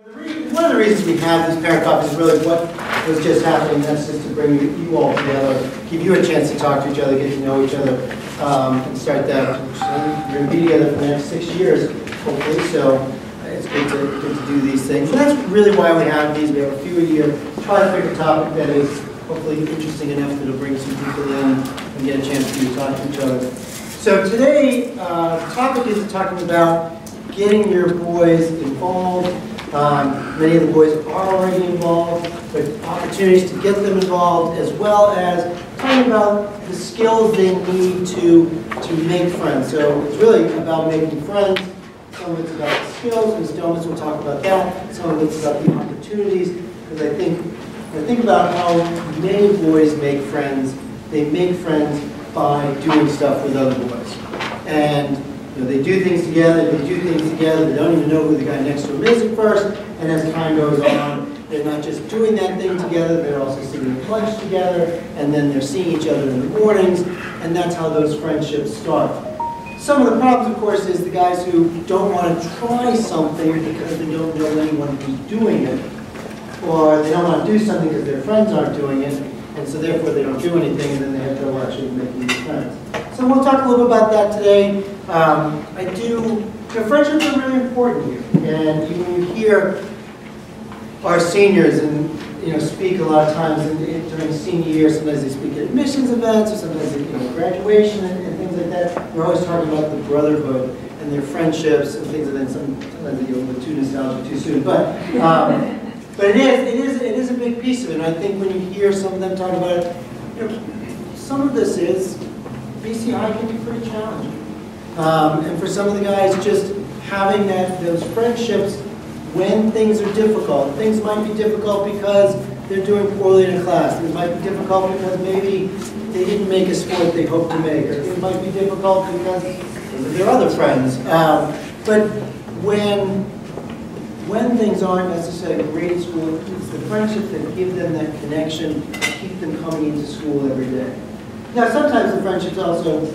One of the reasons we have these parent coffees is really what was just happening. That's just to bring you all together, give you a chance to talk to each other, get to know each other, and start that. We're going to be together for the next 6 years, hopefully, so it's good to do these things. And that's really why we have these. We have a few a year. Try to pick a topic that is hopefully interesting enough that it'll bring some people in and get a chance for you to talk to each other. So today, the topic is talking about getting your boys involved. Many of the boys are already involved, but opportunities to get them involved, as well as talking about the skills they need to make friends. So it's really about making friends. Some of it's about the skills. Ms. Domas will talk about that. Some of it's about the opportunities, because I think about how many boys make friends. They make friends by doing stuff with other boys. And they do things together, they don't even know who the guy next to them is at first, and as time goes on, they're not just doing that thing together, they're also sitting at lunch together, and then they're seeing each other in the mornings, and that's how those friendships start. Some of the problems, of course, is the guys who don't want to try something because they don't know anyone who's doing it, or they don't want to do something because their friends aren't doing it, and so therefore they don't do anything, and then they have trouble actually making new friends. So we'll talk a little bit about that today. Friendships are really important here, and when you hear our seniors and speak a lot of times during senior year, sometimes they speak at admissions events, or sometimes at graduation and things like that. They're always talking about the brotherhood and their friendships and things, and then sometimes they go a little too nostalgic too soon. But it is a big piece of it. And I think when you hear some of them talk about it, some of this is BC High can be pretty challenging. And for some of the guys, just having those friendships when things are difficult. Things might be difficult because they're doing poorly in a class. Things might be difficult because maybe they didn't make a sport they hoped to make. Or things might be difficult because of their other friends. But when things aren't necessarily great at school, it's the friendships that give them that connection, keep them coming into school every day. Now, sometimes the friendships also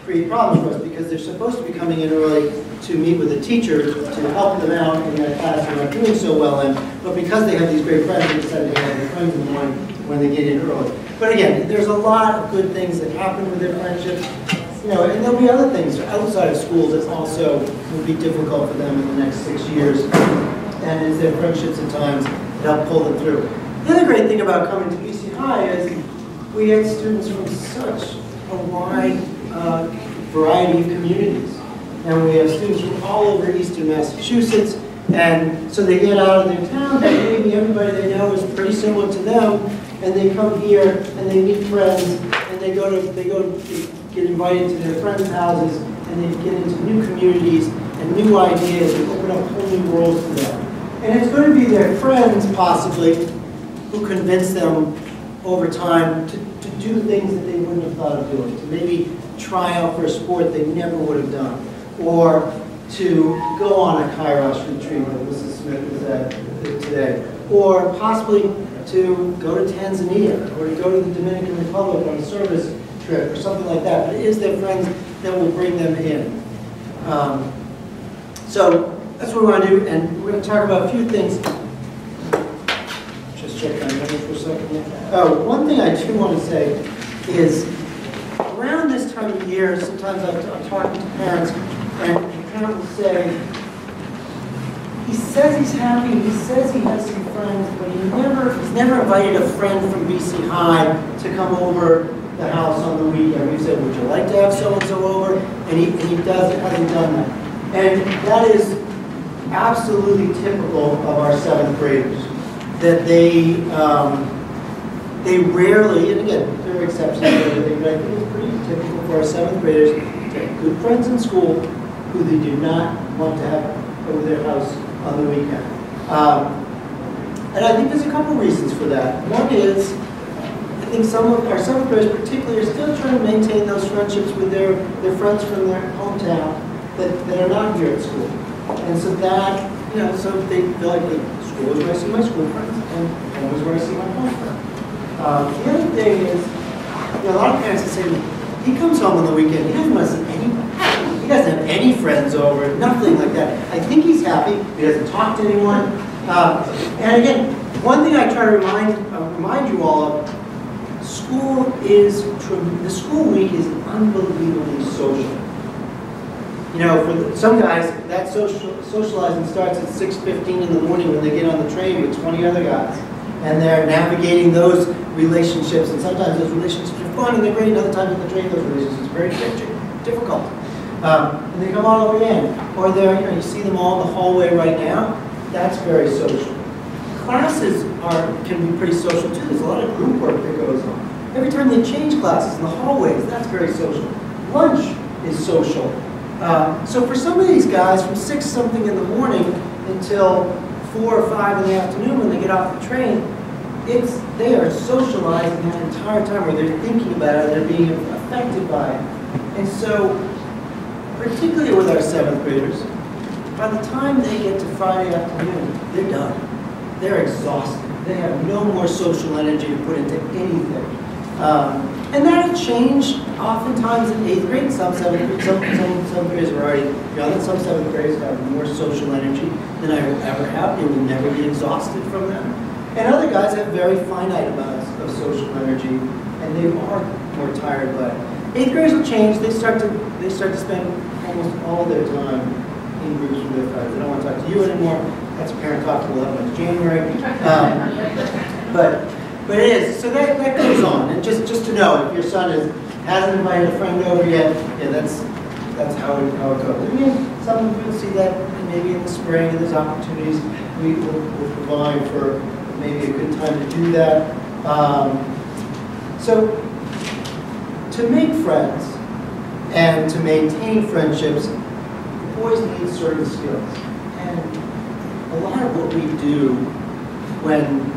create problems for us because they're supposed to be coming in early to meet with a teacher to help them out in that class they're not doing so well in, but because they have these great friends, they decide to have their friends in the morning when they get in early. But again, there's a lot of good things that happen with their friendships, and there'll be other things outside of school that also will be difficult for them in the next 6 years, and it's their friendships at times that help pull them through. The other great thing about coming to BC High is we had students from such a wide variety of communities. And we have students from all over eastern Massachusetts, and so they get out of their town, and maybe everybody they know is pretty similar to them, and they come here and they meet friends, and they get invited to their friends' houses, and they get into new communities and new ideas and open up whole new worlds for them. And it's going to be their friends, possibly, who convince them over time to do things that they wouldn't have thought of doing, to maybe try out for a sport they never would have done, or to go on a Kairos retreat like Mrs. Smith was at today, or possibly to go to Tanzania, or to go to the Dominican Republic on a service trip, or something like that. But it is their friends that will bring them in. So that's what we want to do, and we're going to talk about a few things. Just check my notes for a second. Oh, one thing I do want to say is, around this time of year, sometimes I'm talking to parents, and the parent will say, he says he's happy, he says he has some friends, but he's never invited a friend from BC High to come over the house on the weekend. We said, would you like to have so-and-so over? And he hasn't done that. And that is absolutely typical of our 7th graders, that they rarely, and again, there are exceptions to everything, but I think it's pretty typical for our 7th graders to have good friends in school who they do not want to have over their house on the weekend. And I think there's a couple reasons for that. One is, I think some of our 7th graders particularly are still trying to maintain those friendships with their friends from their hometown that are not here at school. And so that, so they feel like school is where I see my school friends, and home is where I see my home friends. The other thing is, a lot of parents will say, he comes home on the weekend, he doesn't have any friends over, nothing like that. I think he's happy, he doesn't talk to anyone, And again, one thing I try to remind you all of, the school week is unbelievably social. You know, for some guys, that socializing starts at 6:15 in the morning when they get on the train with 20 other guys. And they're navigating those relationships, and sometimes those relationships are fun and they're great, and other times on the train those relationships are very difficult. And they come all over again. Or you see them all in the hallway right now. That's very social. Classes can be pretty social too. There's a lot of group work that goes on. Every time they change classes in the hallways, that's very social. Lunch is social. So for some of these guys, from 6-something in the morning until 4 or 5 in the afternoon when they get off the train, they are socializing that entire time, or they're thinking about it, they're being affected by it. And so, particularly with our 7th graders, by the time they get to Friday afternoon, they're done. They're exhausted. They have no more social energy to put into anything. And that'll change oftentimes in 8th grade. Some 7th graders are already young, and some 7th graders have more social energy than I will ever have. They will never be exhausted from them. And other guys have very finite amounts of social energy, and they are more tired by it. 8th graders will change. They start to spend almost all their time in groups with their friends. They don't want to talk to you anymore. That's a parent talk to 11th January. But it is. So that goes on. And just to know, if your son hasn't invited a friend over yet, yeah, that's how it goes. I mean, some people see that maybe in the spring, and there's opportunities we will provide for maybe a good time to do that. So to make friends and to maintain friendships, boys need certain skills. And a lot of what we do when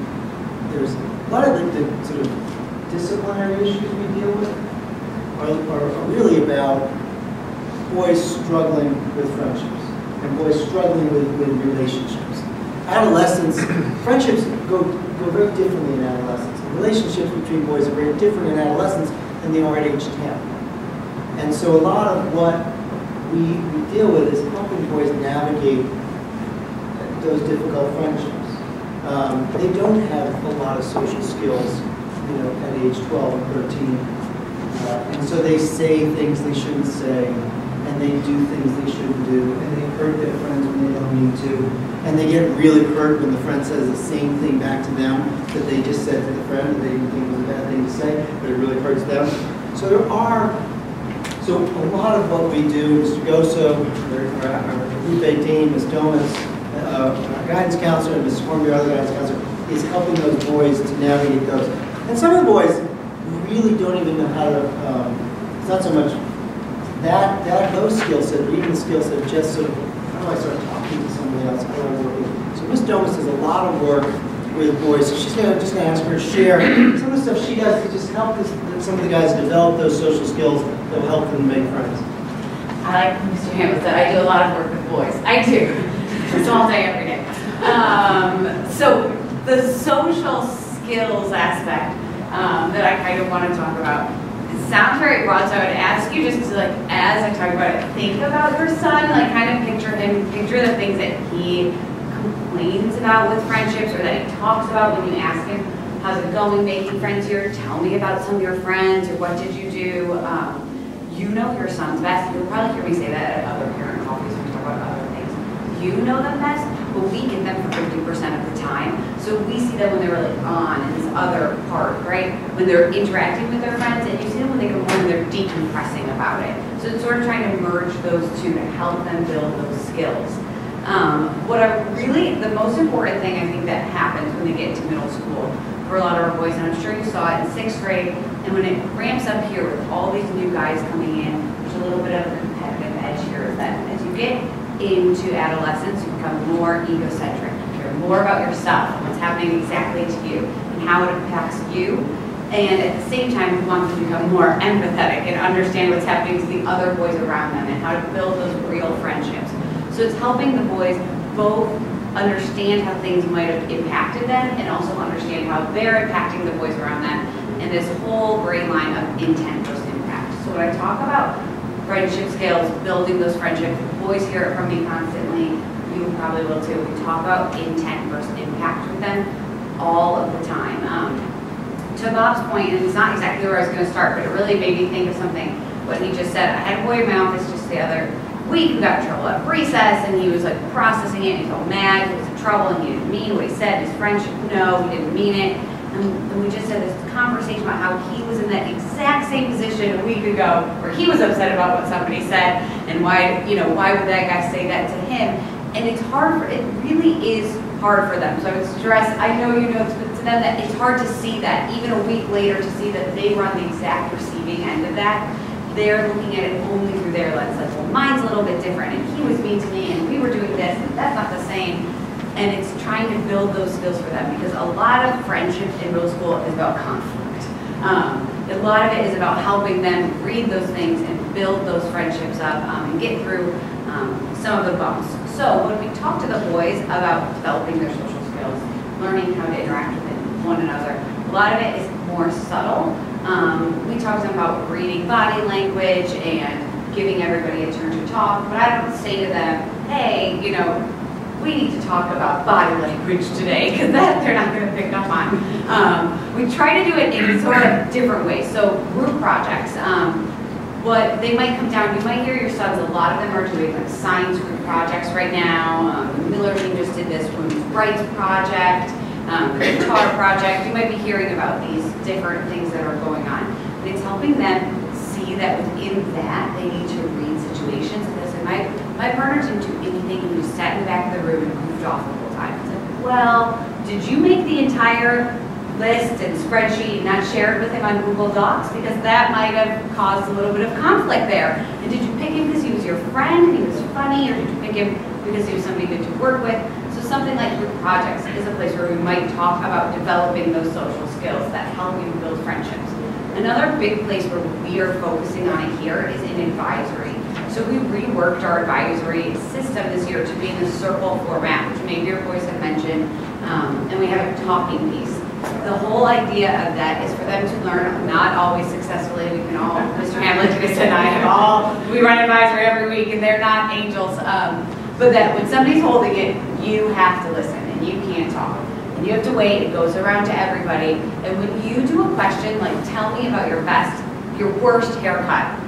there's a lot of the sort of disciplinary issues we deal with are really about boys struggling with friendships and boys struggling with relationships. Adolescents, friendships go very differently in adolescence. Relationships between boys are very different in adolescence than they are at age 10. And so a lot of what we deal with is helping boys navigate those difficult friendships. They don't have a lot of social skills, at age 12 and 13. And so they say things they shouldn't say, and they do things they shouldn't do, and they hurt their friends when they don't mean to. And they get really hurt when the friend says the same thing back to them that they just said to the friend that they didn't think was a bad thing to say, but it really hurts them. So a lot of what we do, Mr. Gosso, our Group 18, Ms. Domas, our guidance counselor, and Ms. Hornby, our other guidance counselor, is helping those boys to navigate those. And some of the boys really don't even know how to, it's not so much those skill sets, but even the skill set just sort of, how do I start talking to somebody else? How do I work with? So Ms. Domas does a lot of work with boys, so she's just going to ask her to share some of the stuff she does to just help some of the guys develop those social skills that will help them make friends. I like Mr. Hamlet said, I do a lot of work with boys. I do. It's all day, every day. So the social skills aspect that I kind of want to talk about, it sounds very broad, so I would ask you just to, as I talk about it, think about your son, kind of picture him, picture the things that he complains about with friendships or that he talks about when you ask him, how's it going making friends here? Tell me about some of your friends, or what did you do? You know your son's best. You'll probably hear me say that at other parent coffees when we talk about other things. You know them best, but we get them for 50% of the time. So we see them when they're really on in this other part, right? When they're interacting with their friends, and you see them when they come home and they're decompressing about it. So it's sort of trying to merge those two to help them build those skills. The most important thing I think that happens when they get into middle school for a lot of our boys, and I'm sure you saw it in 6th grade, and when it ramps up here with all these new guys coming in, there's a little bit of a competitive edge here, is that as you get into adolescence, you become more egocentric. You care more about yourself and what's happening exactly to you and how it impacts you. And at the same time, we want them to become more empathetic and understand what's happening to the other boys around them and how to build those real friendships. So it's helping the boys both understand how things might have impacted them and also understand how they're impacting the boys around them, and this whole gray line of intent versus impact. So when I talk about friendship skills, building those friendships, boys hear it from me constantly. you probably will too, we talk about intent versus impact with them all of the time. To Bob's point, and it's not exactly where I was going to start, but it really made me think of something, what he just said. I had a boy in my office just the other week who got in trouble at recess, and he was like processing it, and he was all mad, he was in trouble, and he didn't mean what he said, his friend should know, he didn't mean it. And we just had this conversation about how he was in that exact same position a week ago, where he was upset about what somebody said, and why, you know, why would that guy say that to him? And it's hard for, it really is hard for them. So I would stress, I know you know, to them that it's hard to see that, even a week later, to see that they were on the exact receiving end of that. They're looking at it only through their lens, like, well, mine's a little bit different, and he was mean to me, and we were doing this, and that's not the same. And it's trying to build those skills for them, because a lot of friendship in middle school is about conflict. A lot of it is about helping them read those things and build those friendships up and get through some of the bumps. So when we talk to the boys about developing their social skills, learning how to interact with one another, a lot of it is more subtle. We talk to them about reading body language and giving everybody a turn to talk, but I don't say to them, hey, you know, we need to talk about body language today, because that they're not going to pick up on. We try to do it in sort of different ways. So group projects, what they might come down, you might hear your sons, a lot of them are doing like science group projects right now. The Miller team just did this women's rights project, the guitar project. You might be hearing about these different things that are going on. And it's helping them see that within that, they need to read situations. And listen, my partner didn't do anything, and we just sat in the back of the room and goofed off the whole time. It's like, well, did you make the entire list and spreadsheet and not share it with him on Google Docs? Because that might have caused a little bit of conflict there. And did you pick him because he was your friend and he was funny, or did you pick him because he was somebody good to work with? So something like group projects is a place where we might talk about developing those social skills that help you build friendships. Another big place where we are focusing on it here is in advisory. So we reworked our advisory system this year to be in the circle format, which maybe your boys have mentioned, and we have a talking piece. The whole idea of that is for them to learn, not always successfully. We can all, Mr. Hamlet, Chris and I have all, we run advisory every week, and they're not angels. But that when somebody's holding it, you have to listen, and you can't talk. And you have to wait, it goes around to everybody. And when you do a question, like, tell me about your worst haircut,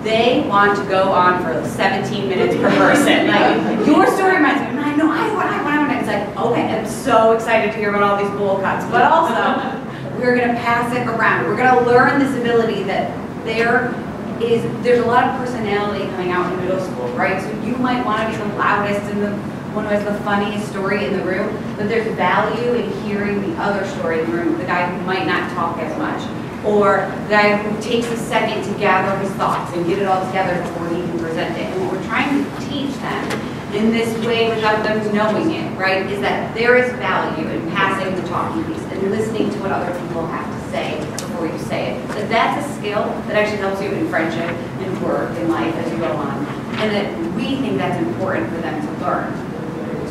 they want to go on for 17 minutes per person. Like, your story reminds me, I know, I want. It's like, okay, I'm so excited to hear about all these bowl cuts. But also, we're going to pass it around. We're going to learn this ability that there's a lot of personality coming out in middle school, right? So you might want to be the loudest and the one who has the funniest story in the room, but there's value in hearing the other story in the room, the guy who might not talk as much, or the guy who takes a second to gather his thoughts and get it all together before he can present it. And what we're trying to teach them in this way without them knowing it, right, is that there is value in passing the talking piece and listening to what other people have to say before you say it. That that's a skill that actually helps you in friendship, in work, in life as you go on. And that we think that's important for them to learn.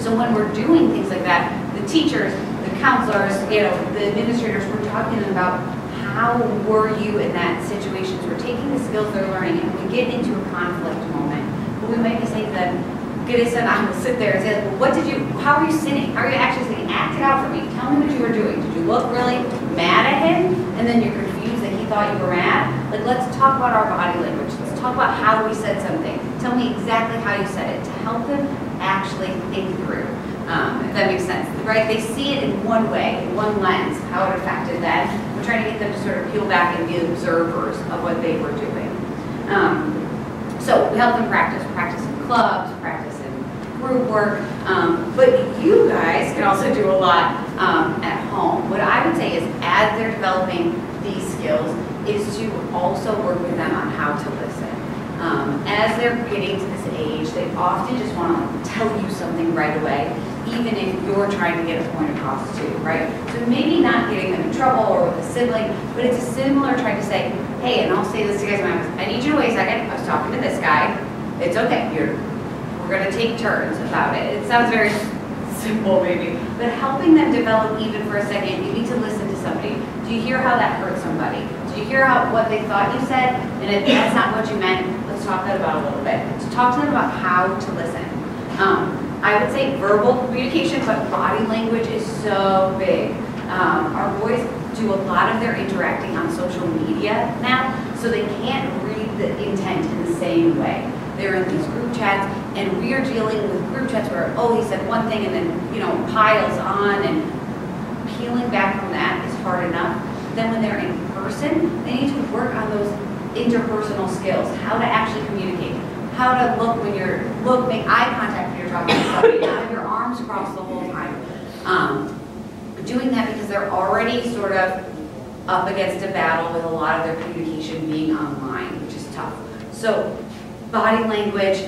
So when we're doing things like that, the teachers, the counselors, you know, the administrators, we're talking about how were you in that situation. So we're taking the skills they're learning, and we get into a conflict moment. But we might be saying to them, Goodness, and I will sit there and say, well, how are you sitting? How are you actually sitting? Act it out for me. Tell me what you were doing. Did you look really mad at him? And then you're confused that he thought you were mad? Like, let's talk about our body language. Let's talk about how we said something. Tell me exactly how you said it to help them actually think through, if that makes sense, right? They see it in one way, in one lens, how it affected them. We're trying to get them to sort of peel back and be observers of what they were doing. So we help them practice in clubs, practice in group work, but you guys can also do a lot at home. What I would say is, as they're developing these skills, is to also work with them on how to listen. As they're getting to this age, they often just want to tell you something right away, even if you're trying to get a point across too, right? So maybe not getting them in trouble or with a sibling, but it's a similar trying to say, hey, and I'll say this to you guys, I need you to wait a second. I was talking to this guy. It's okay. We're going to take turns about it. It sounds very simple maybe, but helping them develop even for a second, you need to listen to somebody. Do you hear how that hurt somebody? Do you hear what they thought you said? And if that's not what you meant, let's talk that about a little bit. So talk to them about how to listen. I I would say verbal communication, but body language is so big. Our boys do a lot of their interacting on social media now, so they can't read the intent in the same way. They're in these group chats, and we are dealing with group chats where, oh, he said one thing and then, piles on, and peeling back from that is hard enough. Then when they're in person, they need to work on those interpersonal skills, how to actually communicate, how to look when make eye contact when you're talking to somebody, not have your arms crossed the whole time. Doing that because they're already sort of up against a battle with a lot of their communication being online, which is tough. So body language,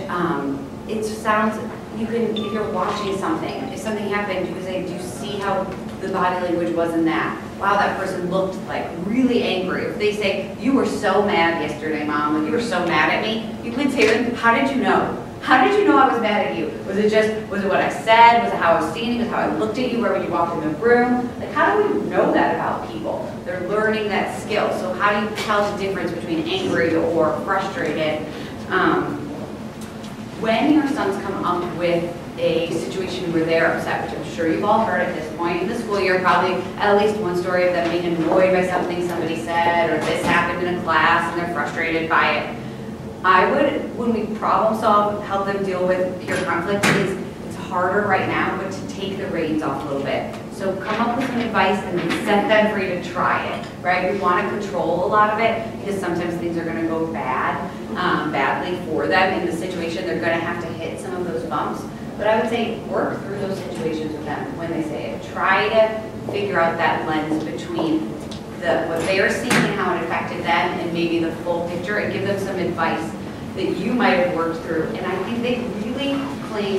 it sounds, if you're watching something, if something happened, you could say, do you see how the body language was in that? Wow, that person looked like really angry. If they say, you were so mad yesterday, Mom, like you were so mad at me, you could say, how did you know? How did you know I was mad at you? Was it what I said? Was it how I was standing? Was it how I looked at you? Where when you walked in the room? Like, how do we know that about people? They're learning that skill. So how do you tell the difference between angry or frustrated? When your sons come up with a situation where they're upset, which I'm sure you've all heard at this point in the school year, probably at least one story of them being annoyed by something somebody said, or this happened in a class and they're frustrated by it. I would, when we problem solve, help them deal with peer conflict, it's harder right now, but to take the reins off a little bit. So come up with some advice and then set them free to try it, right? We want to control a lot of it because sometimes things are going to go badly for them in the situation. They're going to have to hit some of those bumps. But I would say work through those situations with them when they say it. Try to figure out that lens between what they are seeing and how it affected them and maybe the full picture, and give them some advice that you might have worked through. And I think they really cling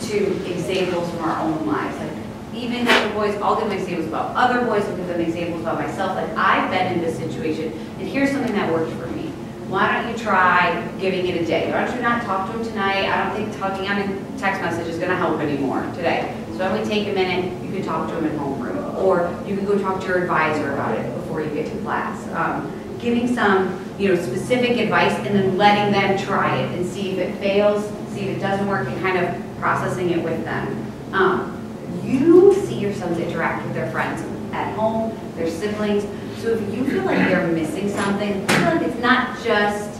to examples from our own lives. Like, even the boys, I'll give them examples about other boys, I'll give them examples about myself. Like, I've been in this situation, and here's something that worked for me. Why don't you try giving it a day? Why don't you not talk to him tonight? I don't think talking on a text message is going to help anymore today. So why don't we take a minute, you can talk to him in homeroom, or you can go talk to your advisor about it before you get to class. Giving some specific advice and then letting them try it and see if it fails, see if it doesn't work, and kind of processing it with them. You see your sons interact with their friends at home, their siblings. So if you feel like they're missing something, feel like it's not just,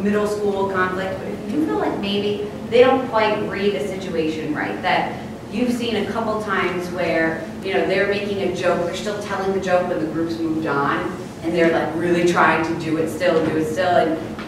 middle school conflict, but if you feel like maybe they don't quite read the situation right, that you've seen a couple times where, they're making a joke, they're still telling the joke when the group's moved on, and they're like really trying to do it still, and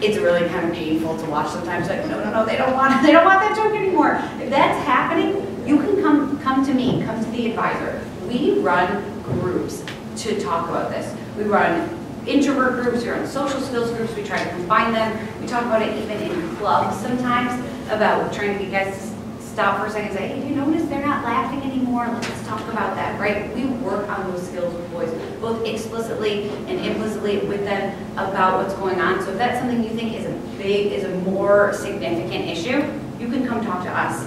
it's really kind of painful to watch sometimes. Like, no, they don't want that joke anymore. If that's happening, you can come to me, come to the advisor. We run groups to talk about this. We run introvert groups, we run social skills groups, we try to combine them. We talk about it even in clubs sometimes, about trying to get guys to stop for a second and say, hey, do you notice they're not laughing anymore? Let's talk about that, right? We work on those skills with boys, both explicitly and implicitly with them about what's going on. So if that's something you think is a more significant issue, you can come talk to us.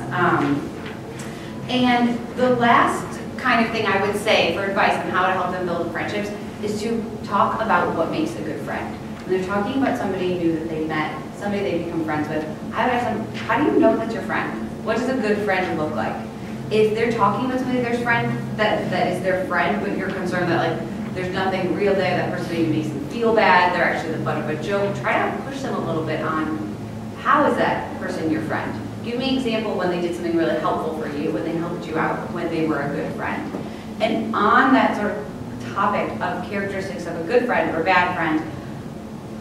And the last kind of thing I would say for advice on how to help them build friendships is to talk about what makes a good friend. When they're talking about somebody new that they met, somebody they become friends with, I would ask them, how do you know that's your friend? What does a good friend look like? If they're talking about somebody that is their friend, but you're concerned that like there's nothing real there, that person maybe makes them feel bad, they're actually the butt of a joke, try to push them a little bit on how is that person your friend? Give me an example when they did something really helpful for you, when they helped you out, when they were a good friend. And on that sort of topic of characteristics of a good friend or a bad friend,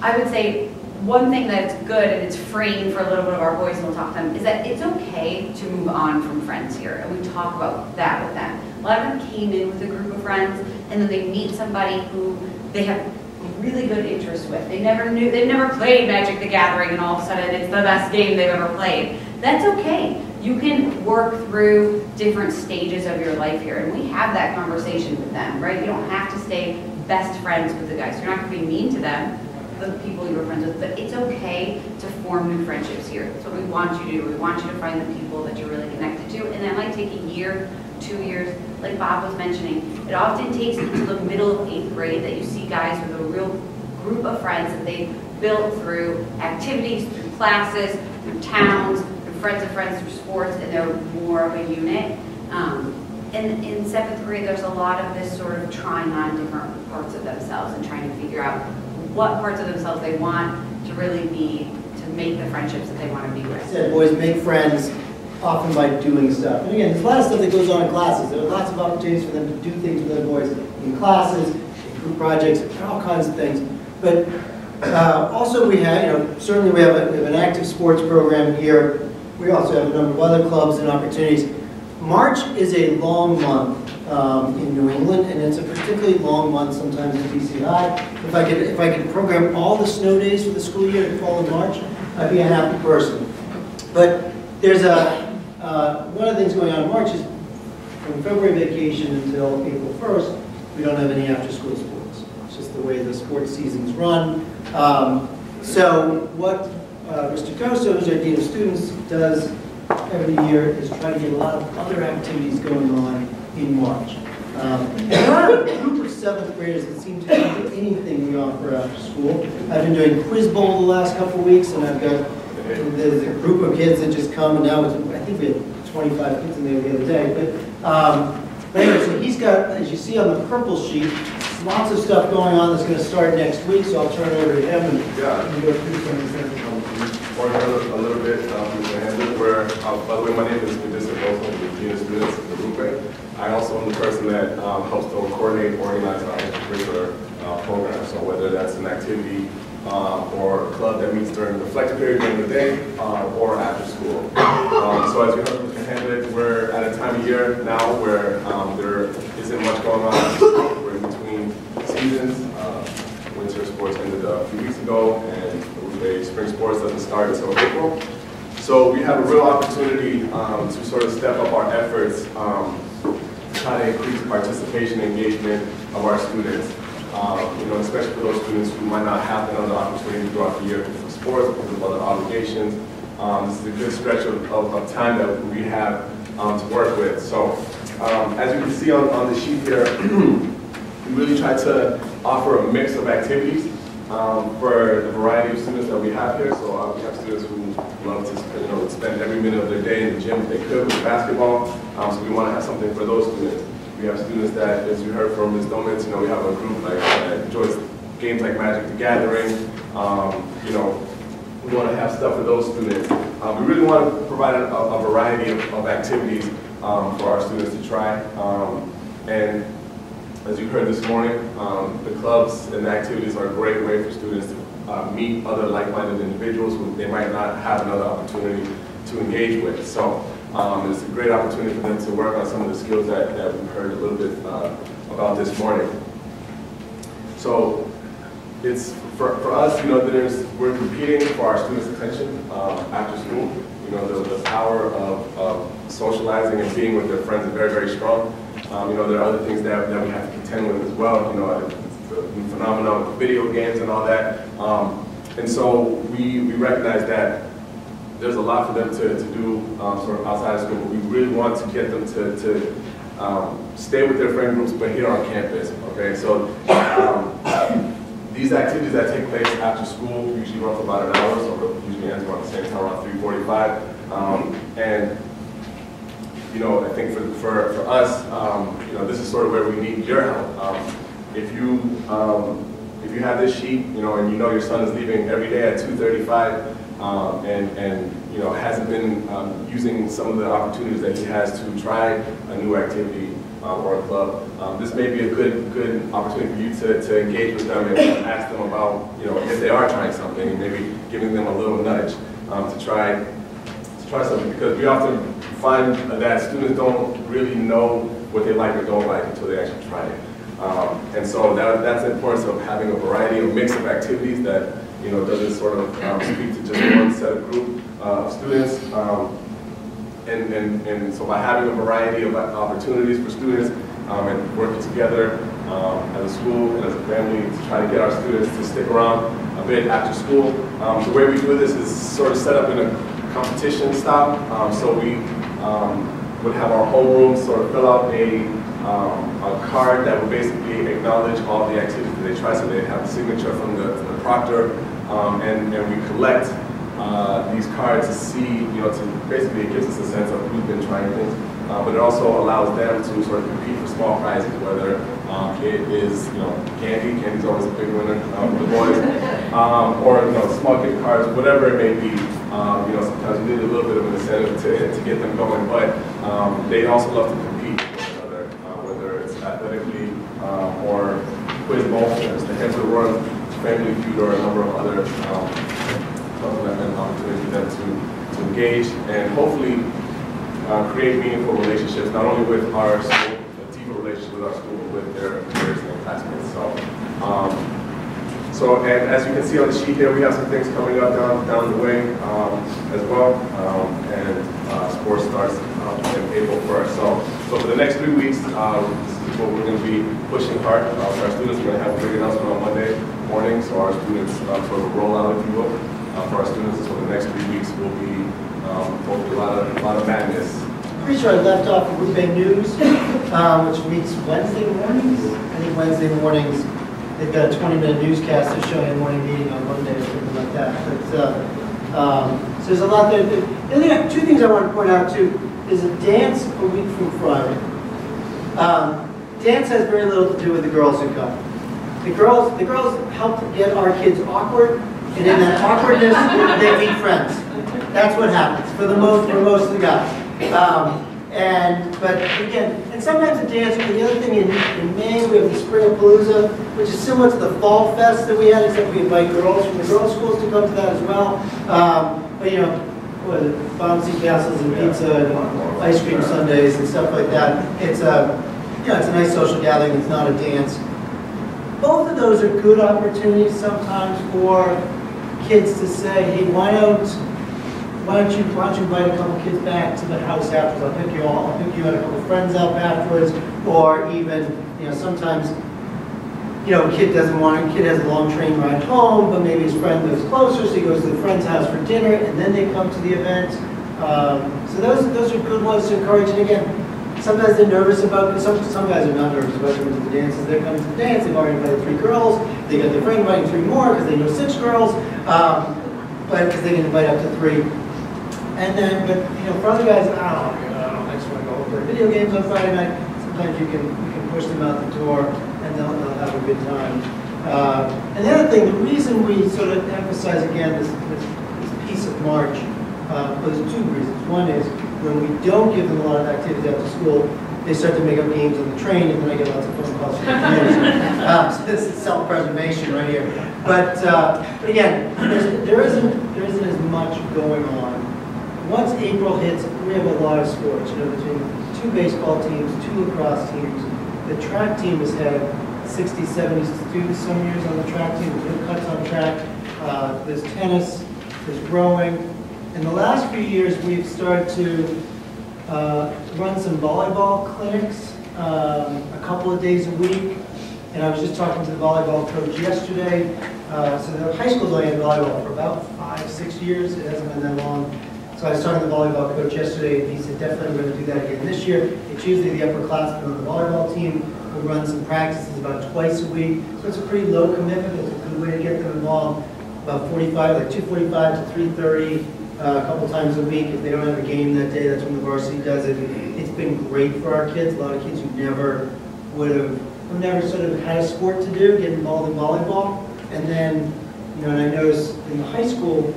I would say one thing that's good, and it's freeing for a little bit of our boys, and we'll talk to them, is that it's okay to move on from friends here, and we talk about that with them. A lot of them came in with a group of friends, and then they meet somebody who they have really good interest with. They've never played Magic the Gathering, and all of a sudden it's the best game they've ever played. That's okay. You can work through different stages of your life here, and we have that conversation with them, right? You don't have to stay best friends with the guys. You're not going to be mean to them, the people you were friends with, but it's okay to form new friendships here. That's what we want you to do. We want you to find the people that you're really connected to, and that might take a year, 2 years, like Bob was mentioning. It often takes until the middle of 8th grade that you see guys with a real group of friends that they've built through activities, through classes, through towns, through friends of friends through sports, and they're more of a unit. In 7th grade, there's a lot of this sort of trying on different parts of themselves and trying to figure out what parts of themselves they want to really be, to make the friendships that they want to be with. Said boys make friends often by doing stuff. And again, there's a lot of stuff that goes on in classes. There are lots of opportunities for them to do things with other boys in classes, in group projects, and all kinds of things. But also we have, certainly we have an active sports program here. We also have a number of other clubs and opportunities. March is a long month in New England, and it's a particularly long month sometimes in DC High. If I could program all the snow days for the school year to fall in March, I'd be a happy person. But there's one of the things going on in March is from February vacation until April 1st, we don't have any after-school sports. It's just the way the sports seasons run. So what Mr. Goso, who's our Dean of Students, does every year is try to get a lot of other activities going on in March. And there are a group of 7th graders that seem to do anything we offer after school. I've been doing Quiz Bowl the last couple of weeks, and there's a group of kids that just come, and now I think we had 25 kids in there the other day. But anyway, so he's got, as you see on the purple sheet, lots of stuff going on that's going to start next week, so I'll turn it over to him and go through some of the Or a little bit where, by the way, my name is Medissa Goso, I'm the Dean of Students in the Rupe. I also am the person that helps to coordinate, organize our extracurricular program. So whether that's an activity or a club that meets during the reflective period during the day or after school. So as you heard from Mr. Hamlet, we're at a time of year now where there isn't much going on. We're in between seasons. Winter sports ended a few weeks ago, and spring sports doesn't start until April. So we have a real opportunity to sort of step up our efforts to try to increase participation and engagement of our students. Especially for those students who might not have another opportunity throughout the year for sports because of other obligations. This is a good stretch of time that we have to work with. So as you can see on the sheet here, we really try to offer a mix of activities for the variety of students that we have here. So we have students who love to spend every minute of their day in the gym if they could with basketball. So we want to have something for those students. We have students that, as you heard from Ms. Domitz, we have a group that enjoys games like Magic the Gathering. We want to have stuff for those students. We really want to provide a variety of activities for our students to try. And as you heard this morning, the clubs and the activities are a great way for students to meet other like-minded individuals who they might not have another opportunity to engage with. So it's a great opportunity for them to work on some of the skills that we've heard a little bit about this morning. So it's for us, we're competing for our students' attention after school. The power of socializing and being with their friends is very, very strong. There are other things that we have to contend with as well. The phenomenon of video games and all that. And so we recognize that there's a lot for them to do sort of outside of school, but we really want to get them to stay with their friend groups, but here on campus. Okay, so these activities that take place after school usually run for about an hour, so usually ends around the same time, around 3:45. And I think for us, this is sort of where we need your help. If you have this sheet, and your son is leaving every day at 2:35, and hasn't been using some of the opportunities that he has to try a new activity or a club, this may be a good opportunity for you to engage with them and ask them about if they are trying something, and maybe giving them a little nudge to try something, because we often find that students don't really know what they like or don't like until they actually try it. And so that's the importance of having a variety, a mix of activities that doesn't sort of speak to just one set of group of students. And so by having a variety of opportunities for students and working together as a school and as a family to try to get our students to stick around a bit after school. The way we do this is sort of set up in a competition style. So we would have our homeroom sort of fill out a card that would basically acknowledge all the activities that they try. So they have a signature from the proctor, and we collect these cards to see, to basically it gives us a sense of who's been trying things, but it also allows them to sort of compete for small prizes, whether it is, candy. Candy's always a big winner for the boys, or small gift cards, whatever it may be. Sometimes you need a little bit of an incentive to get them going, but they also love to compete with each other, whether it's athletically or quiz bowl. There's the Heads of the World, Family Feud, or a number of other opportunities for them to engage and hopefully create meaningful relationships, not only with our school, a deeper relationship with our school, but with their peers and classmates. And as you can see on the sheet here, we have some things coming up down the way as well. Sports starts in April for ourselves. So for the next 3 weeks, this is what we're going to be pushing hard. Our students are going to have a big announcement on Monday morning, so our students sort of roll out, if you will, for our students. So the next 3 weeks will be hopefully a lot of madness. Pretty sure I left off with Bay News, which meets Wednesday mornings. I think Wednesday mornings. They've got a 20-minute newscast they're showing a morning meeting on Monday or something like that. So there's a lot there. And two things I want to point out too. There's a dance a week from Friday. Dance has very little to do with the girls who come. The girls help to get our kids awkward, and in that awkwardness, they meet friends. That's what happens for most of the guys. But again, and sometimes the dance, the other thing in May, we have the Springapalooza, which is similar to the Fall Fest that we had, except we invite girls from the girls' schools to come to that as well. But what is it, bouncy castles and pizza and ice cream sundaes and stuff like that. It's it's a nice social gathering, it's not a dance. Both of those are good opportunities sometimes for kids to say, hey, why don't you invite a couple kids back to the house afterwards? I'll pick you and a couple friends up afterwards, or even, sometimes, a kid has a long train ride home, but maybe his friend lives closer, so he goes to the friend's house for dinner, and then they come to the event. So those are good ones to encourage. And again, sometimes they're nervous about, some guys are not nervous about coming to the dances. They're coming to the dance, they've already invited 3 girls, they got their friend inviting 3 more because they know 6 girls, but because they can invite up to 3. And then, for other guys, I just want to go play video games on Friday night. Sometimes you can push them out the door, and they'll have a good time. And the other thing, the reason we sort of emphasize again this piece of March, there's 2 reasons. One is when we don't give them a lot of activities after school, they start to make up games on the train, and then I get lots of phone calls from the community. So this is self-preservation right here. But again, there isn't as much going on. Once April hits, we have a lot of sports. Between 2 baseball teams, 2 lacrosse teams. The track team has had 60, 70 students some years on the track team. There's no cuts on track. There's tennis. There's rowing. In the last few years, we've started to run some volleyball clinics a couple of days a week. And I was just talking to the volleyball coach yesterday. So the high school's only had volleyball for about 5, 6 years. It hasn't been that long. So I was talking to the volleyball coach yesterday, and he said, definitely we're going to do that again this year. It's usually the upperclassmen on the volleyball team who run some practices about twice a week. So it's a pretty low commitment. It's a good way to get them involved. About 2:45 to 3:30, a couple times a week. If they don't have a game that day, that's when the varsity does it. It's been great for our kids. A lot of kids who never sort of had a sport to do, get involved in volleyball. And then, and I noticed in the high school,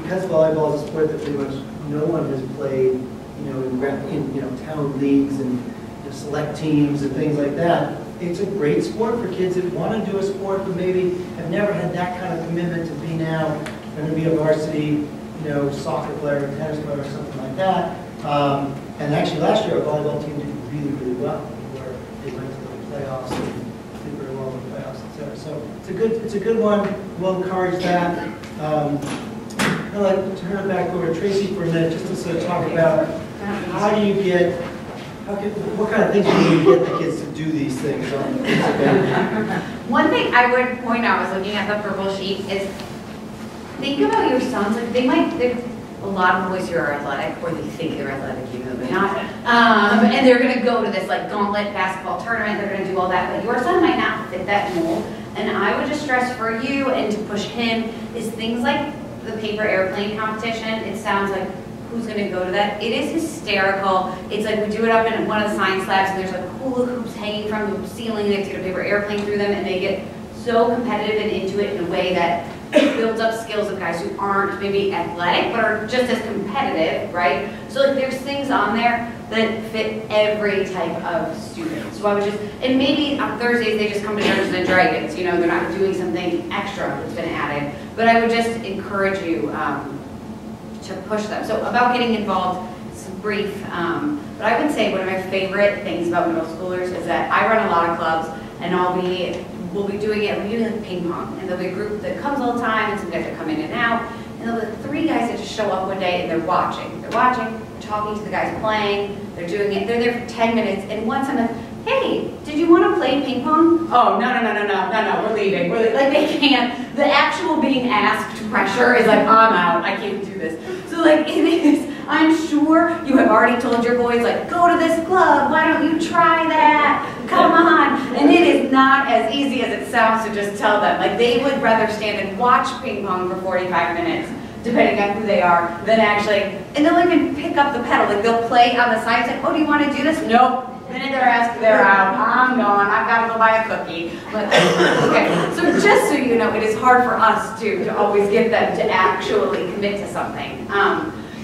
because volleyball is a sport that pretty much no one has played, in town leagues and select teams and things like that. It's a great sport for kids that want to do a sport but maybe have never had that kind of commitment to be now going to be a varsity, soccer player, or tennis player, or something like that. And actually, last year our volleyball team did really, really well, where they went to the playoffs and did very well in the playoffs, etc. So it's a good one. We'll encourage that. I'd like to turn it back over to Tracy for a minute just to sort of talk about what kind of things do you get the kids to do these things? One thing I would point out, I was looking at the purple sheet, is think about your sons. Like there's a lot of boys who are athletic, or they think they're athletic, even though they're not. And they're going to go to this gauntlet basketball tournament. They're going to do all that, but your son might not fit that mold. And I would just stress for you and to push him is things like the paper airplane competition. It sounds like, who's going to go to that? It is hysterical. It's like we do it up in one of the science labs, and there's like hula hoops hanging from the ceiling. They have to get a paper airplane through them, and they get so competitive and into it in a way that builds up skills of guys who aren't maybe athletic, but are just as competitive, right? So like there's things on there that fit every type of student. So I would just, and maybe on Thursdays they just come to Dungeons and Dragons, you know, they're not doing something extra that's been added. But I would just encourage you to push them. So about getting involved, it's brief, but I would say one of my favorite things about middle schoolers is that I run a lot of clubs, and we'll be doing like ping pong, and there'll be a group that comes all the time, and some guys that come in and out, and there'll be 3 guys that just show up one day and they're watching, they're talking to the guys playing, they're doing it, they're there for 10 minutes, and once I'm like, hey, did you want to play ping pong? Oh, no, we're leaving. Like they can't, the actual being asked pressure is like, I'm out, I can't do this. So like it is, I'm sure you have already told your boys like, go to this club, why don't you try that? Come on. And it is not as easy as it sounds to just tell them. Like they would rather stand and watch ping pong for 45 minutes, depending on who they are, than actually, and they'll even pick up the pedal. Like they'll play on the side, like, oh, do you want to do this? Nope. The minute they're asked, they're out. I'm gone. I've got to go buy a cookie. But, okay, so just so you know, it is hard for us to always get them to actually commit to something.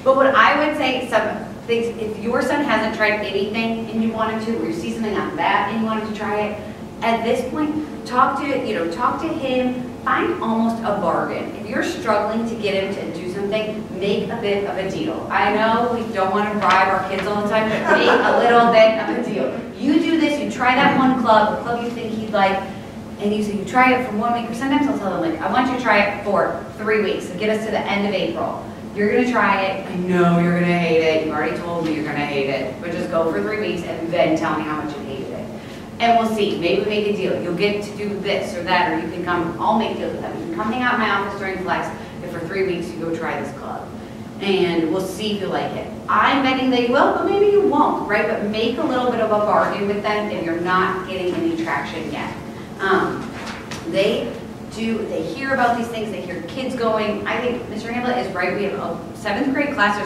But what I would say, some things, if your son hasn't tried anything and you wanted to, or you see something on that and you wanted to try it, at this point, talk to him. Find almost a bargain. If you're struggling to get him to do something, make a bit of a deal. I know we don't want to bribe our kids all the time, but make a little bit of a deal. You do this, you try that one club, the club you think he'd like, and you say you try it for 1 week, or sometimes I'll tell them, like, I want you to try it for 3 weeks, and get us to the end of April. You're going to try it, I know you're going to hate it, you've already told me you're going to hate it, but just go for 3 weeks and then tell me how much you hated it. And we'll see, maybe we make a deal. You'll get to do this or that, or you can come, I'll make deals with them. You can come hang out in my office during flex, and for 3 weeks you go try this club. And we'll see if you like it. I'm betting they will, but maybe you won't, right? But make a little bit of a bargain with them if you're not getting any traction yet. They hear about these things, they hear kids going. I think Mr. Hamlet is right. We have a 7th grade class,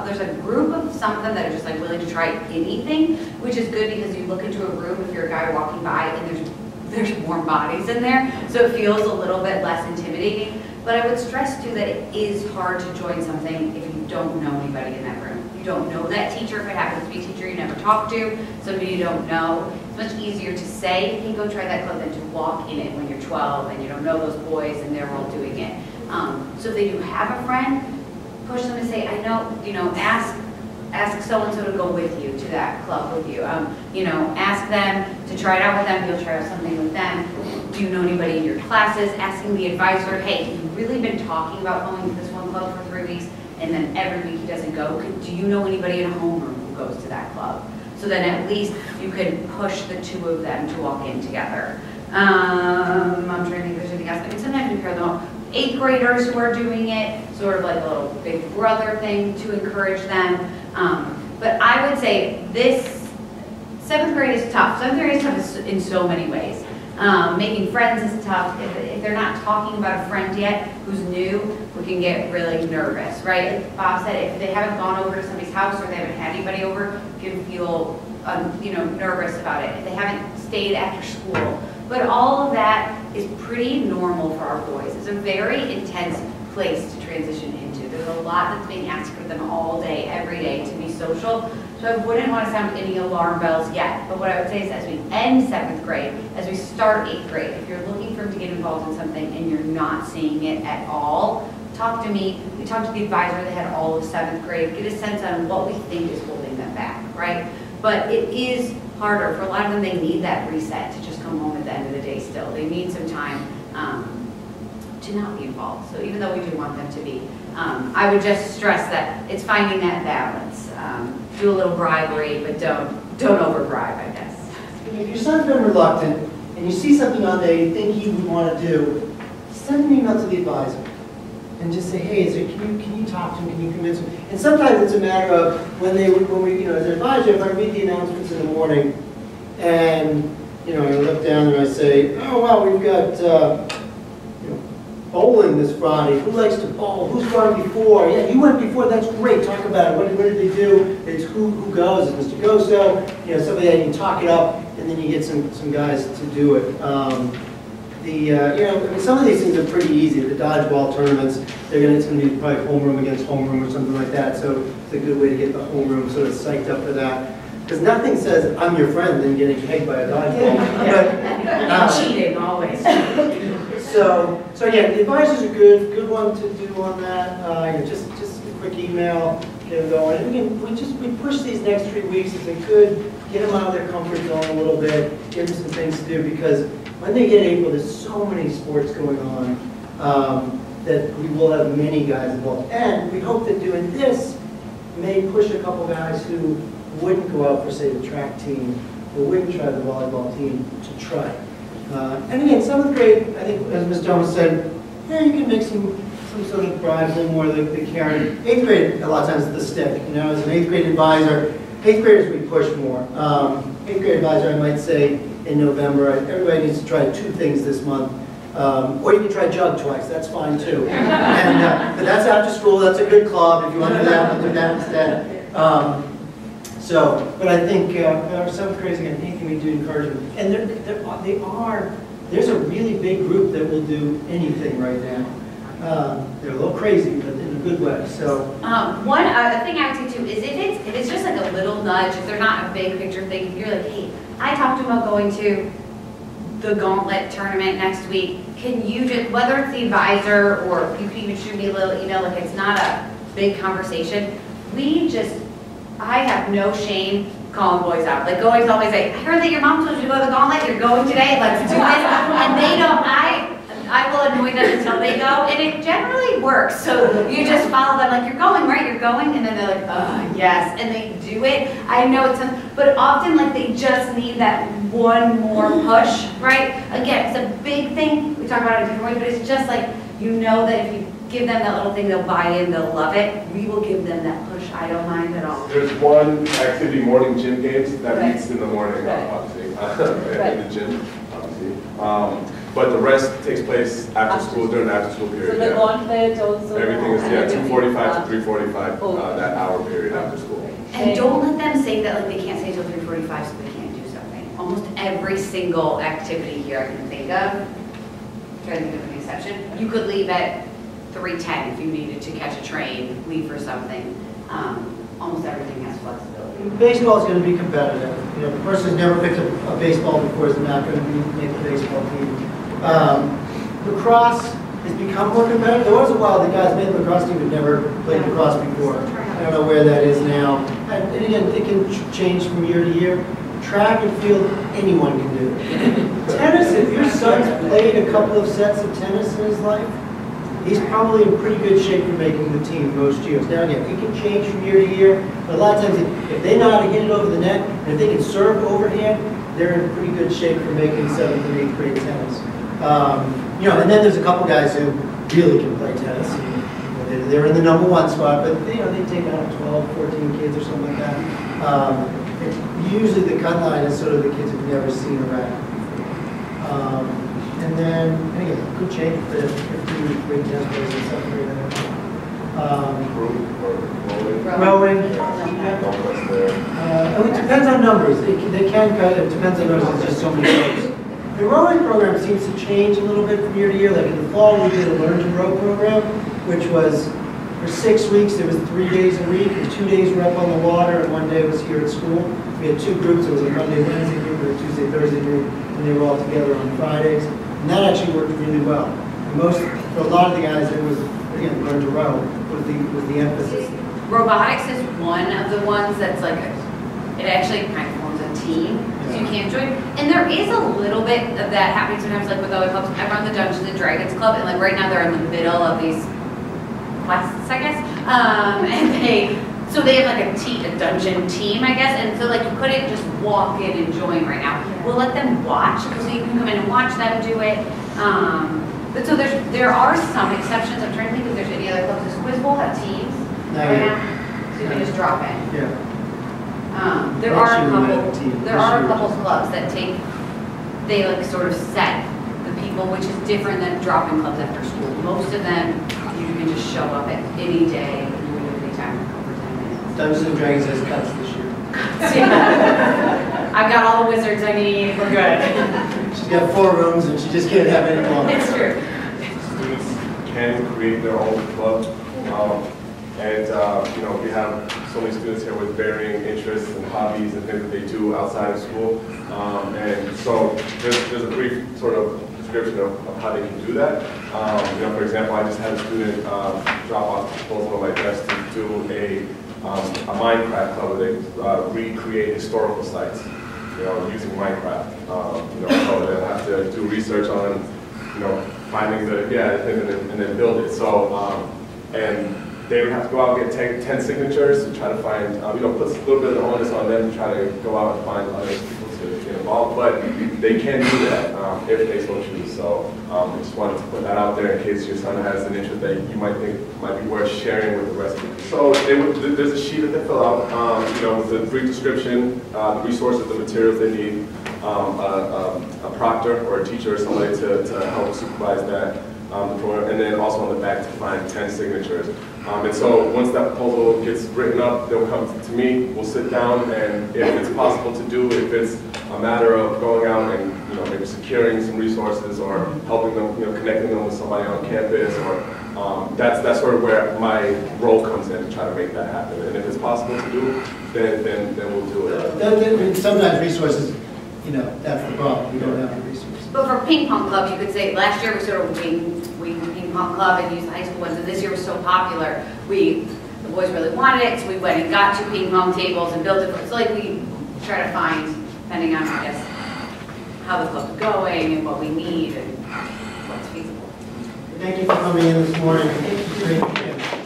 there's a group of some of them that are just like willing to try anything, which is good because you look into a room if you're a guy walking by and there's warm bodies in there, so it feels a little bit less intimidating. But I would stress too that it is hard to join something if you don't know anybody in that room. You don't know that teacher, if it happens to be a teacher you never talked to, somebody you don't know. It's much easier to say, hey, go try that club than to walk in it when you're 12 and you don't know those boys and they're all doing it. So if they do have a friend, push them to say, I know, ask so-and-so to go with you to that club with you. Ask them to try it out with them. You'll try out something with them. Do you know anybody in your classes? Asking the advisor, hey, have you really been talking about going to this one club for 3 weeks? And then every week he doesn't go. Do you know anybody in a homeroom who goes to that club? So then at least you can push the 2 of them to walk in together. I'm trying to think if there's anything else. I mean, sometimes we pair them up. 8th graders who are doing it, sort of like a little big brother thing to encourage them. But I would say this 7th grade is tough. 7th grade is tough in so many ways. Making friends is tough. If they're not talking about a friend yet who's new, we can get really nervous, right? Like Bob said, if they haven't gone over to somebody's house or they haven't had anybody over, you can feel nervous about it. If they haven't stayed after school. But all of that is pretty normal for our boys. It's a very intense place to transition into. There's a lot that's being asked of them all day, every day to be social. So I wouldn't want to sound any alarm bells yet. But what I would say is as we end 7th grade, as we start 8th grade, if you're looking for them to get involved in something and you're not seeing it at all, talk to me. We talked to the advisor that had all of 7th grade, get a sense on what we think is holding them back, right? But it is harder. For a lot of them, they need that reset to just come home at the end of the day still. They need some time to not be involved. So even though we do want them to be, I would just stress that it's finding that balance. Do a little bribery, but don't over bribe, I guess. If your son's been reluctant and you see something on there you think he would want to do, send an email to the advisor and just say, hey, can you talk to him? Can you convince him? And sometimes it's a matter of when we, as an advisor, if I read the announcements in the morning and I look down and I say, oh well, we've got bowling this Friday. Who likes to bowl? Who's gone before? Yeah, you went before. That's great. Talk about it. What did they do? It's who goes. It's Mr. Goso. You know, somebody that you can talk it up, and then you get some guys to do it. You know, I mean, some of these things are pretty easy. The dodgeball tournaments, it's going to be probably homeroom against homeroom or something like that. So it's a good way to get the homeroom sort of psyched up for that. Because nothing says I'm your friend than getting pegged by a dodgeball. And cheating, always. So yeah, the advisors are good one to do on that. You know, just a quick email, get them going. And again, we push these next 3 weeks as a good, get them out of their comfort zone a little bit, give them some things to do, because when they get April, there's so many sports going on that we will have many guys involved. And we hope that doing this may push a couple guys who wouldn't go out for, say, the track team, or wouldn't try the volleyball team to try. And again, 7th grade, I think, as Ms. Jones said, yeah, you can make some sort of bribes, a little more like the carrot. 8th grade, a lot of times, is the stick. You know, as an 8th grade advisor, 8th graders we push more. 8th grade advisor, I might say, in November, everybody needs to try 2 things this month. Or you can try jug twice, that's fine too. And, but that's after school, that's a good club. If you want to do that, we'll do that instead. But I think our 7th graders, again, anything we do encourage them. And there's a really big group that will do anything right now. They're a little crazy, but in a good way. So one thing I would say too is if it's just like a little nudge, if they're not a big picture thing, if you're like, hey, I talked to them about going to the gauntlet tournament next week. Can you just, whether it's the advisor or you can even shoot me a little email, like it's not a big conversation. I have no shame calling boys out. Like going to always say, I heard that your mom told you to go to the gauntlet, you're going today, let's do this. And they don't, I will annoy them until they go, and it generally works. So you just follow them, like, you're going, right? You're going, and then they're like, oh, yes, and they do it. I know but often, like, they just need that one more push, right? Again, it's a big thing. We talk about it in different ways, but it's just like, you know that if you give them that little thing, they'll buy in, they'll love it. We will give them that push. I don't mind at all. There's one activity, morning gym games, that Right. meets in the morning, Right. obviously, Right. in the gym, obviously. But the rest takes place after school, during the after school period. So the yeah. gauntlet also. Everything is, yeah, 2:45 to 3:45, Okay. that hour period after school. And don't let them say that, like, they can't stay till 3:45 so they can't do something. Almost every single activity here I can think of, trying to think of an exception, you could leave at 3:10 if you needed to catch a train, leave for something. Almost everything has flexibility. baseball is going to be competitive. You know, the person who's never picked up a baseball before is not going to make the baseball team. Lacrosse has become more competitive. There was a while the guys made the lacrosse team had never played lacrosse before. I don't know where that is now. And again, it can change from year to year. Track and field, anyone can do. Tennis, if your son's played a couple of sets of tennis in his life, he's probably in pretty good shape for making the team most years. Now again, it can change from year to year, but a lot of times if they know how to hit it over the net, and if they can serve overhand, they're in pretty good shape for making 7th and 8th grade tennis. You know, and then there's a couple guys who really can play tennis. And they're in the #1 spot, but you know, they take out 12, 14 kids or something like that. Usually the cut line is sort of the kids who've never seen a racket before. And then, again, good change for the 15 grade tennis players in 7th grade. Rowing. It depends on numbers. They can cut, it depends on numbers, it's just so many folks. The rowing program seems to change a little bit from year to year. Like in the fall, we did a Learn to Row program, which was for 6 weeks. There was 3 days a week, and 2 days were up on the water, and 1 day was here at school. We had 2 groups. It was a Monday, Wednesday group, and a Tuesday, Thursday group, and they were all together on Fridays. And that actually worked really well. And for a lot of the guys, it was, again, Learn to Row was the emphasis. Robotics is one of the ones that's like, it actually kind of forms a team, so you can't join. And there is a little bit of that happening sometimes, like with other clubs. I run the Dungeons and Dragons Club, and like right now they're in the middle of these quests, I guess. So they have like a dungeon team, I guess, and so like you couldn't just walk in and join right now. We'll let them watch, so you can come in and watch them do it. But so there are some exceptions. I'm trying to think if there's any other clubs. Does Quiz Bowl have teams right now? So you can just drop in. Yeah. There are a couple clubs that they like sort of set the people, which is different than drop-in clubs after school. Most of them, you can just show up at any day and do it anytime for 10 minutes. Dungeons and Dragons has cuts this year. I've got all the wizards I need, we're good. She's got 4 rooms and she just can't have any more. It's true. Students can create their own club. You know, we have so many students here with varying interests and hobbies and things that they do outside of school. And so there's a brief sort of description of how they can do that. You know, for example, I just had a student drop off a proposal on my desk to do a Minecraft club where they recreate historical sites, you know, using Minecraft. You know, so they'll have to do research on, you know, finding the thing and then build it. So, and they would have to go out and get 10 signatures to try to find, you know, puts a little bit of the onus on them to try to go out and find other people to get involved, but they can do that if they so choose. So I just wanted to put that out there in case your son has an interest that you might think might be worth sharing with the rest of you. So there's a sheet that they fill out, you know, with a brief description, the resources, the materials they need, a proctor or a teacher or somebody to help supervise that. And then also on the back to find 10 signatures. And so once that proposal gets written up, they'll come to me, we'll sit down, and if it's possible to do, if it's a matter of going out and, you know, maybe securing some resources or helping them, you know, connecting them with somebody on campus, or that's sort of where my role comes in to try to make that happen. And if it's possible to do, then we'll do it. Sometimes resources, you know, that's the problem. We don't have the resources. But for ping pong clubs, you could say last year we sort of we ping pong club and used the high school ones, and this year was so popular, the boys really wanted it, so we went and got 2 ping pong tables and built it. It's like we try to find, depending on, I guess, how the club's going and what we need and what's feasible. Thank you for coming in this morning. Great.